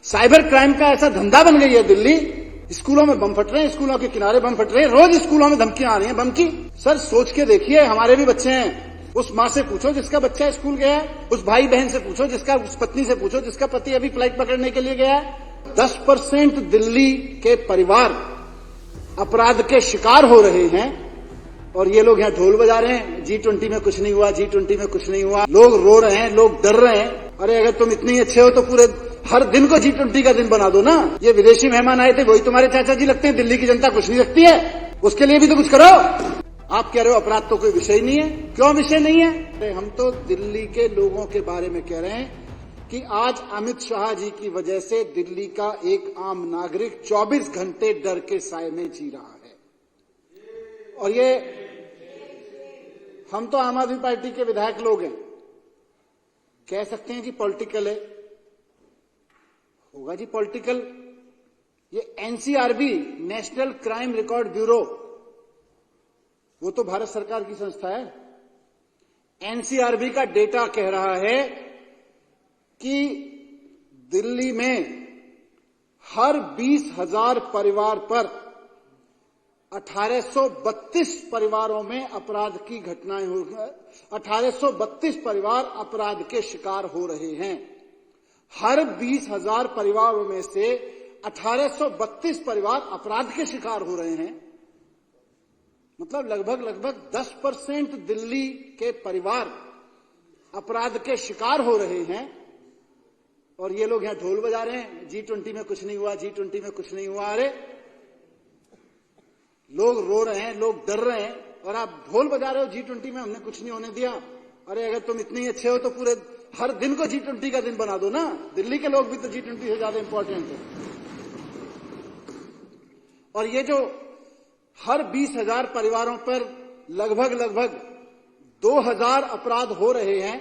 Cyber crime का ऐसा धंधा बन गई है दिल्ली। स्कूलों में बम फट रहे हैं, स्कूलों के किनारे बम फट रहे हैं, रोज स्कूलों में धमकियां आ रही हैं बम की। सर सोच के देखिए, हमारे भी बच्चे हैं। उस माँ से पूछो जिसका बच्चा स्कूल गया है, उस भाई बहन से पूछो जिसका, उस पत्नी से पूछो जिसका पति अभी फ्लाइट पकड़ने के लिए गया है। 10% दिल्ली के परिवार अपराध के शिकार हो रहे हैं और ये लोग यहाँ ढोल बजा रहे हैं, G20 में कुछ नहीं हुआ, G20 में कुछ नहीं हुआ। लोग रो रहे हैं, लोग डर रहे हैं। अरे अगर तुम इतने अच्छे हो तो पूरे हर दिन को G20 का दिन बना दो ना। ये विदेशी मेहमान आए थे, वही तुम्हारे चाचा जी लगते हैं। दिल्ली की जनता कुछ नहीं रखती है, उसके लिए भी तो कुछ करो। आप कह रहे हो अपराध तो कोई विषय नहीं है। क्यों विषय नहीं है? हम तो दिल्ली के लोगों के बारे में कह रहे हैं कि आज अमित शाह जी की वजह से दिल्ली का एक आम नागरिक 24 घंटे डर के साए में जी रहा है। और ये हम तो आम आदमी पार्टी के विधायक लोग हैं, कह सकते हैं कि पॉलिटिकल है, होगा जी पॉलिटिकल। ये NCRB, national crime record bureau, वो तो भारत सरकार की संस्था है। एनसीआरबी का डेटा कह रहा है कि दिल्ली में हर 20,000 परिवार पर 1832 परिवारों में अपराध की घटनाएं हो, 1832 परिवार अपराध के शिकार हो रहे हैं। हर 20,000 परिवारों में से 1832 परिवार अपराध के शिकार हो रहे हैं। मतलब लगभग 10% दिल्ली के परिवार अपराध के शिकार हो रहे हैं और ये लोग यहाँ ढोल बजा रहे हैं, G20 में कुछ नहीं हुआ, G20 में कुछ नहीं हुआ। अरे लोग रो रहे हैं, लोग डर रहे हैं और आप ढोल बजा रहे हो G20 में हमने कुछ नहीं होने दिया। अरे अगर तुम इतने अच्छे हो तो पूरे हर दिन को G20 का दिन बना दो ना। दिल्ली के लोग भी तो G20 से ज्यादा इंपॉर्टेंट है। और ये जो हर 20,000 परिवारों पर लगभग 2,000 अपराध हो रहे हैं,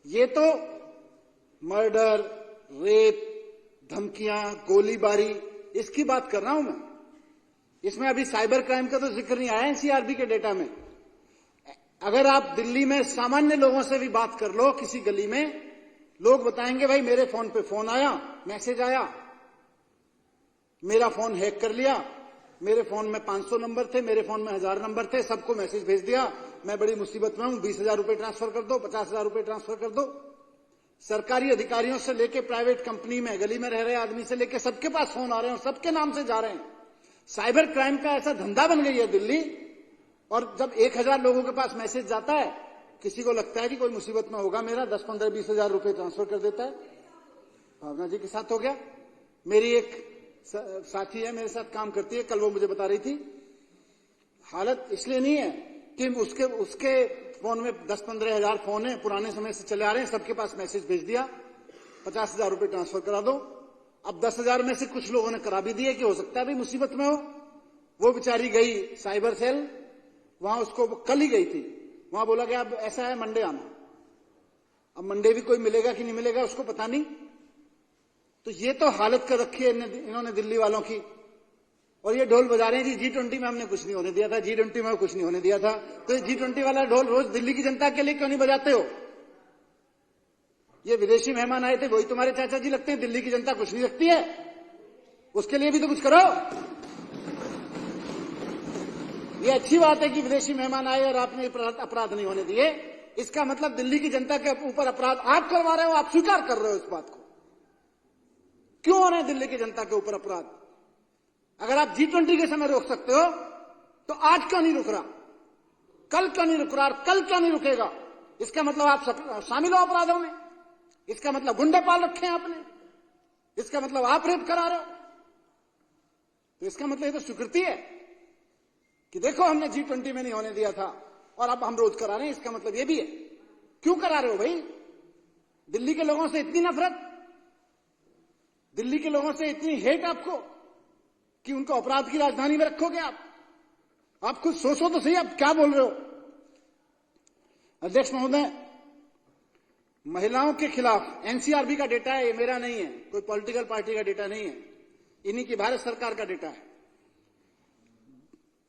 ये तो मर्डर, रेप, धमकियां, गोलीबारी, इसकी बात कर रहा हूं मैं। इसमें अभी साइबर क्राइम का तो जिक्र नहीं आया एनसीआरबी के डेटा में। अगर आप दिल्ली में सामान्य लोगों से भी बात कर लो, किसी गली में, लोग बताएंगे भाई मेरे फोन पे फोन आया, मैसेज आया, मेरा फोन हैक कर लिया, मेरे फोन में 500 नंबर थे, मेरे फोन में 1000 नंबर थे, सबको मैसेज भेज दिया, मैं बड़ी मुसीबत में हूं, 20,000 रुपए ट्रांसफर कर दो, 50,000 रुपए ट्रांसफर कर दो। सरकारी अधिकारियों से लेके प्राइवेट कंपनी में, गली में रह रहे आदमी से लेके सबके पास फोन आ रहे हैं और सबके नाम से जा रहे हैं। साइबर क्राइम का ऐसा धंधा बन गई है दिल्ली। और जब 1,000 लोगों के पास मैसेज जाता है, किसी को लगता है कि कोई मुसीबत में होगा मेरा, 10, 15, 20,000 रुपए ट्रांसफर कर देता है। भावना जी के साथ हो गया। मेरी एक साथी है, मेरे साथ काम करती है, कल वो मुझे बता रही थी, हालत इसलिए नहीं है कि उसके फोन में 10-15 हजार फोन है, पुराने समय से चले आ रहे हैं, सबके पास मैसेज भेज दिया, 50,000 रुपए ट्रांसफर करा दो। अब 10,000 में से कुछ लोगों ने करा भी दिए कि हो सकता है भाई मुसीबत में हो। वो बेचारी गई साइबर सेल, वहां उसको कल ही गई थी, वहां बोला गया अब ऐसा है मंडे आना। अब मंडे भी कोई मिलेगा कि नहीं मिलेगा उसको पता नहीं। तो ये तो हालत कर रखी है इन्होंने दिल्ली वालों की। और ये ढोल बजा रहे हैं जी G20 में हमने कुछ नहीं होने दिया था, G20 में कुछ नहीं होने दिया था। तो G20 वाला ढोल रोज दिल्ली की जनता के लिए क्यों नहीं बजाते हो? ये विदेशी मेहमान आए थे, वही तुम्हारे चाचा जी लगते हैं। दिल्ली की जनता कुछ नहीं रखती है, उसके लिए भी तो कुछ करो। ये अच्छी बात है कि विदेशी मेहमान आए और आपने अपराध नहीं होने दिए। इसका मतलब दिल्ली की जनता के ऊपर अपराध आप करवा रहे हो, आप स्वीकार कर रहे हो इस बात को। क्यों हो रहे हैं दिल्ली की जनता के ऊपर अपराध? अगर आप G20 के समय रोक सकते हो तो आज क्यों नहीं रुक रहा? कल क्यों नहीं रुक रहा? कल क्यों नहीं रुकेगा? इसका मतलब आप शामिल हो अपराधों में। इसका मतलब गुंडे पाल रखे हैं आपने। इसका मतलब आप रेप करा रहे हो। तो इसका मतलब ये तो स्वीकृति है कि देखो हमने G20 में नहीं होने दिया था और अब हम रोज करा रहे हैं। इसका मतलब ये भी है। क्यों करा रहे हो भाई? दिल्ली के लोगों से इतनी नफरत, दिल्ली के लोगों से इतनी हेट आपको कि उनको अपराध की राजधानी में रखोगे आप खुद सोचो तो सही, आप क्या बोल रहे हो? अध्यक्ष महोदय, महिलाओं के खिलाफ एनसीआरबी का डेटा है, ये मेरा नहीं है, कोई पॉलिटिकल पार्टी का डेटा नहीं है, इन्हीं की भारत सरकार का डेटा है।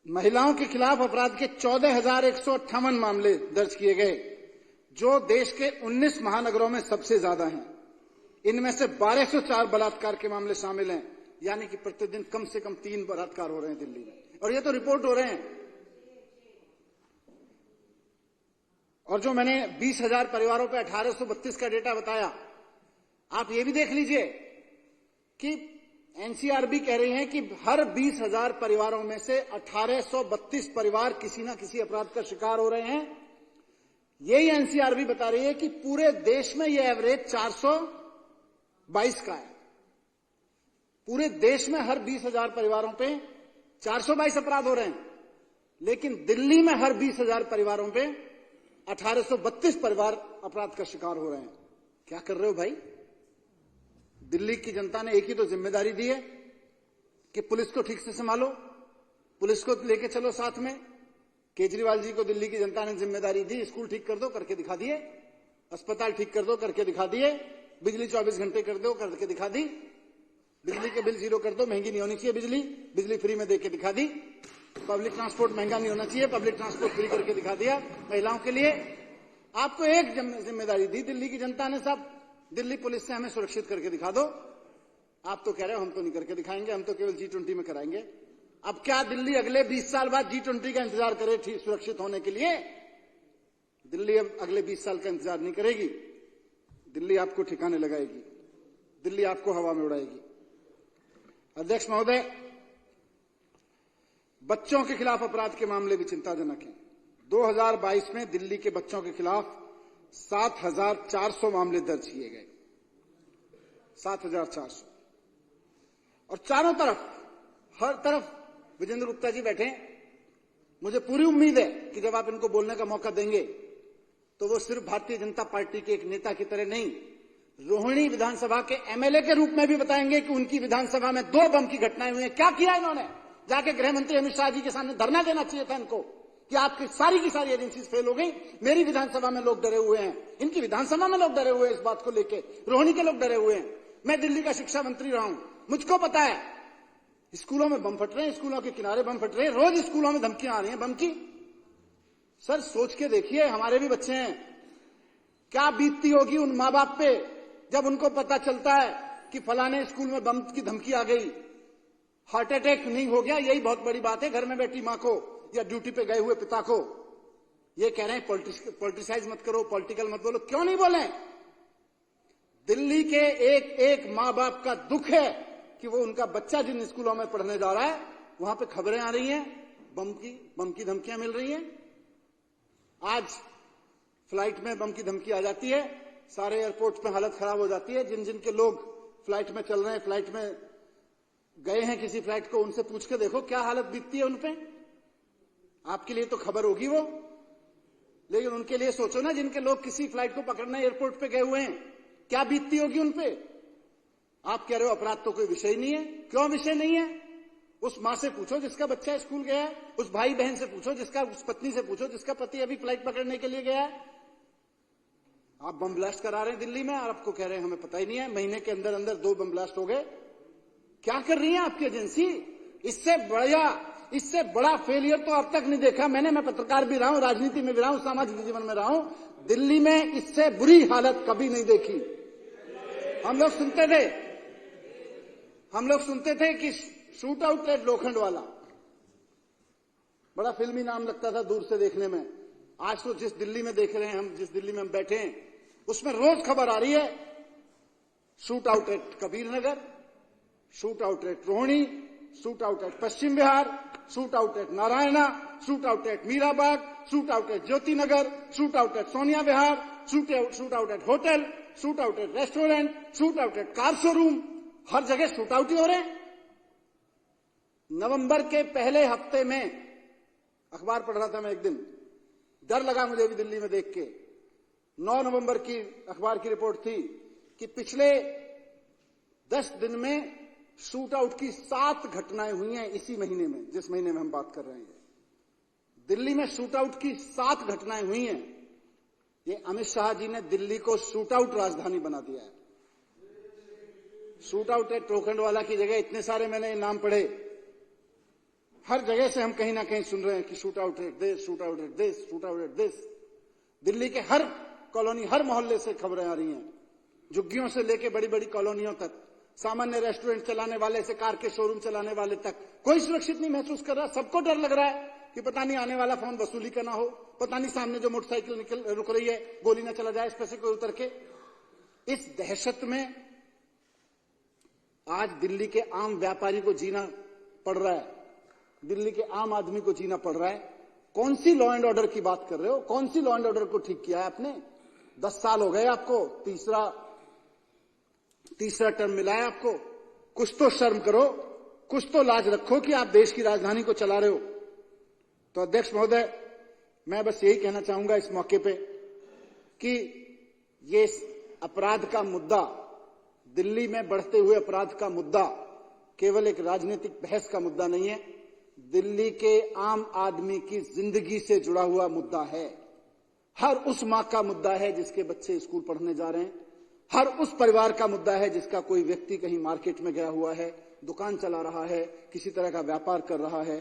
महिलाओं के खिलाफ अपराध के 14,158 मामले दर्ज किए गए, जो देश के 19 महानगरों में सबसे ज्यादा हैं। इनमें से 1204 बलात्कार के मामले शामिल हैं, यानी कि प्रतिदिन कम से कम 3 बलात्कार हो रहे हैं दिल्ली में, और ये तो रिपोर्ट हो रहे हैं। और जो मैंने 20,000 परिवारों पे 1832 का डेटा बताया, आप ये भी देख लीजिए कि एनसीआरबी कह रही है कि हर 20,000 परिवारों में से 1832 परिवार किसी ना किसी अपराध का शिकार हो रहे हैं। यही एनसीआरबी बता रही है कि पूरे देश में यह एवरेज 422 का है। पूरे देश में हर 20,000 परिवारों पे 422 अपराध हो रहे हैं, लेकिन दिल्ली में हर 20,000 परिवारों पे 1832 परिवार अपराध का शिकार हो रहे हैं। क्या कर रहे हो भाई? दिल्ली की जनता ने एक ही तो जिम्मेदारी दी है कि पुलिस को ठीक से संभालो, पुलिस को लेके चलो साथ में। केजरीवाल जी को दिल्ली की जनता ने जिम्मेदारी दी, स्कूल ठीक कर दो, करके दिखा दिए। अस्पताल ठीक कर दो, करके दिखा दिए। बिजली 24 घंटे कर दो, करके दिखा दी। बिजली के बिल 0 कर दो, महंगी नहीं होनी चाहिए बिजली, बिजली फ्री में देके दिखा दी। पब्लिक ट्रांसपोर्ट महंगा नहीं होना चाहिए, पब्लिक ट्रांसपोर्ट फ्री करके दिखा दिया महिलाओं के लिए। आपको एक जिम्मेदारी दी दिल्ली की जनता ने, साहब दिल्ली पुलिस से हमें सुरक्षित करके दिखा दो। आप तो कह रहे हो हम तो नहीं करके दिखाएंगे, हम तो केवल G20 में कराएंगे। अब क्या दिल्ली अगले 20 साल बाद G20 का इंतजार करे ठीक सुरक्षित होने के लिए? दिल्ली अब अगले 20 साल का इंतजार नहीं करेगी। दिल्ली आपको ठिकाने लगाएगी, दिल्ली आपको हवा में उड़ाएगी। अध्यक्ष महोदय, बच्चों के खिलाफ अपराध के मामले भी चिंताजनक हैं। 2022 में दिल्ली के बच्चों के खिलाफ 7,400 मामले दर्ज किए गए, 7,400। और चारों तरफ, हर तरफ विजेंद्र गुप्ता जी बैठे हैं। मुझे पूरी उम्मीद है कि जब आप इनको बोलने का मौका देंगे तो वो सिर्फ भारतीय जनता पार्टी के एक नेता की तरह नहीं, रोहिणी विधानसभा के एमएलए के रूप में भी बताएंगे कि उनकी विधानसभा में 2 बम की घटनाएं हुई हैं। क्या किया इन्होंने? जाके गृह मंत्री अमित शाह जी के सामने धरना देना चाहिए था इनको कि आपकी सारी की सारी एजेंसीज फेल हो गई। मेरी विधानसभा में लोग डरे हुए हैं, इनकी विधानसभा में लोग डरे हुए हैं, इस बात को लेकर रोहिणी के लोग डरे हुए हैं। मैं दिल्ली का शिक्षा मंत्री रहा हूं, मुझको पता है स्कूलों में बम फट रहे हैं, स्कूलों के किनारे बम फट रहे हैं, रोज स्कूलों में धमकियां आ रही हैं बम की। सर सोच के देखिए, हमारे भी बच्चे हैं, क्या बीतती होगी उन मां बाप पे जब उनको पता चलता है कि फलाने स्कूल में बम की धमकी आ गई, हार्ट अटैक नहीं हो गया, यही बहुत बड़ी बात है घर में बैठी मां को या ड्यूटी पे गए हुए पिता को। ये कह रहे हैं पॉलिटिसाइज मत करो, पॉलिटिकल मत बोलो। क्यों नहीं बोले? दिल्ली के एक एक मां बाप का दुख है कि वो उनका बच्चा जिन स्कूलों में पढ़ने जा रहा है वहां पे खबरें आ रही हैं, बम की धमकियां मिल रही हैं। आज फ्लाइट में बम की धमकी आ जाती है, सारे एयरपोर्ट पे हालत खराब हो जाती है। जिन जिन के लोग फ्लाइट में चल रहे हैं, फ्लाइट में गए हैं किसी फ्लाइट को, उनसे पूछ के देखो क्या हालत बीतती है उनपे। आपके लिए तो खबर होगी वो, लेकिन उनके लिए सोचो ना, जिनके लोग किसी फ्लाइट को पकड़ने एयरपोर्ट पे गए हुए हैं, क्या बीतती होगी उनपे। आप कह रहे हो अपराध तो कोई विषय नहीं है। क्यों विषय नहीं है? उस मां से पूछो जिसका बच्चा स्कूल गया है, उस भाई बहन से पूछो, उस पत्नी से पूछो जिसका पति अभी फ्लाइट पकड़ने के लिए गया है। आप बम ब्लास्ट करा रहे हैं दिल्ली में और आपको कह रहे हैं हमें पता ही नहीं है। महीने के अंदर अंदर 2 बम ब्लास्ट हो गए। क्या कर रही है आपकी एजेंसी? इससे बड़ा फेलियर तो अब तक नहीं देखा मैंने। मैं पत्रकार भी रहा हूं, राजनीति में भी रहा हूं, सामाजिक जीवन में रहा हूं। दिल्ली में इससे बुरी हालत कभी नहीं देखी। हम लोग सुनते थे कि शूट आउट एट लोखंडवाला, बड़ा फिल्मी नाम लगता था दूर से देखने में। आज तो जिस दिल्ली में देख रहे हैं हम, जिस दिल्ली में हम बैठे हैं, उसमें रोज खबर आ रही है shoot out at Kabir Nagar, shoot out at Rohini, shoot out at Paschim Vihar, shoot out at Narayana, shoot out at Meerabagh, shoot out at Jyoti Nagar, shoot out at Sonia Vihar, shoot out at hotel, shoot out at restaurant, shoot out at car showroom. हर जगह shoot out ही हो रहे हैं। नवंबर के पहले हफ्ते में अखबार पढ़ रहा था मैं एक दिन, डर लगा मुझे भी दिल्ली में देख के। 9 नवंबर की अखबार की रिपोर्ट थी कि पिछले 10 दिन में शूट आउट की 7 घटनाएं हुई हैं इसी महीने में, जिस महीने में हम बात कर रहे हैं। दिल्ली में शूट आउट की 7 घटनाएं हुई हैं। ये अमित शाह जी ने दिल्ली को शूट आउट राजधानी बना दिया है। शूट आउट एट लोखंडवाला की जगह इतने सारे मैंने नाम पढ़े। हर जगह से हम कहीं ना कहीं सुन रहे हैं कि shoot out at this, shoot out at this, shoot out at this. Delhi के हर कॉलोनी, हर मोहल्ले से खबरें आ रही हैं। झुग्गियों से लेके बड़ी बड़ी कॉलोनियों तक, सामान्य रेस्टोरेंट चलाने वाले से कार के शोरूम चलाने वाले तक, कोई सुरक्षित नहीं महसूस कर रहा। सबको डर लग रहा है कि पता नहीं आने वाला फोन वसूली का ना हो, पता नहीं सामने जो मोटरसाइकिल रुक रही है गोली ना चला जाए इस पर से कोई उतर के। इस दहशत में आज दिल्ली के आम व्यापारी को जीना पड़ रहा है, दिल्ली के आम आदमी को जीना पड़ रहा है। कौन सी लॉ एंड ऑर्डर की बात कर रहे हो? कौन सी लॉ एंड ऑर्डर को ठीक किया है आपने? 10 साल हो गए आपको, तीसरा टर्म मिला है आपको। कुछ तो शर्म करो, कुछ तो लाज रखो कि आप देश की राजधानी को चला रहे हो। तो अध्यक्ष महोदय, मैं बस यही कहना चाहूंगा इस मौके पे कि ये अपराध का मुद्दा, दिल्ली में बढ़ते हुए अपराध का मुद्दा केवल एक राजनीतिक बहस का मुद्दा नहीं है, दिल्ली के आम आदमी की जिंदगी से जुड़ा हुआ मुद्दा है। हर उस मां का मुद्दा है जिसके बच्चे स्कूल पढ़ने जा रहे हैं, हर उस परिवार का मुद्दा है जिसका कोई व्यक्ति कहीं मार्केट में गया हुआ है, दुकान चला रहा है, किसी तरह का व्यापार कर रहा है।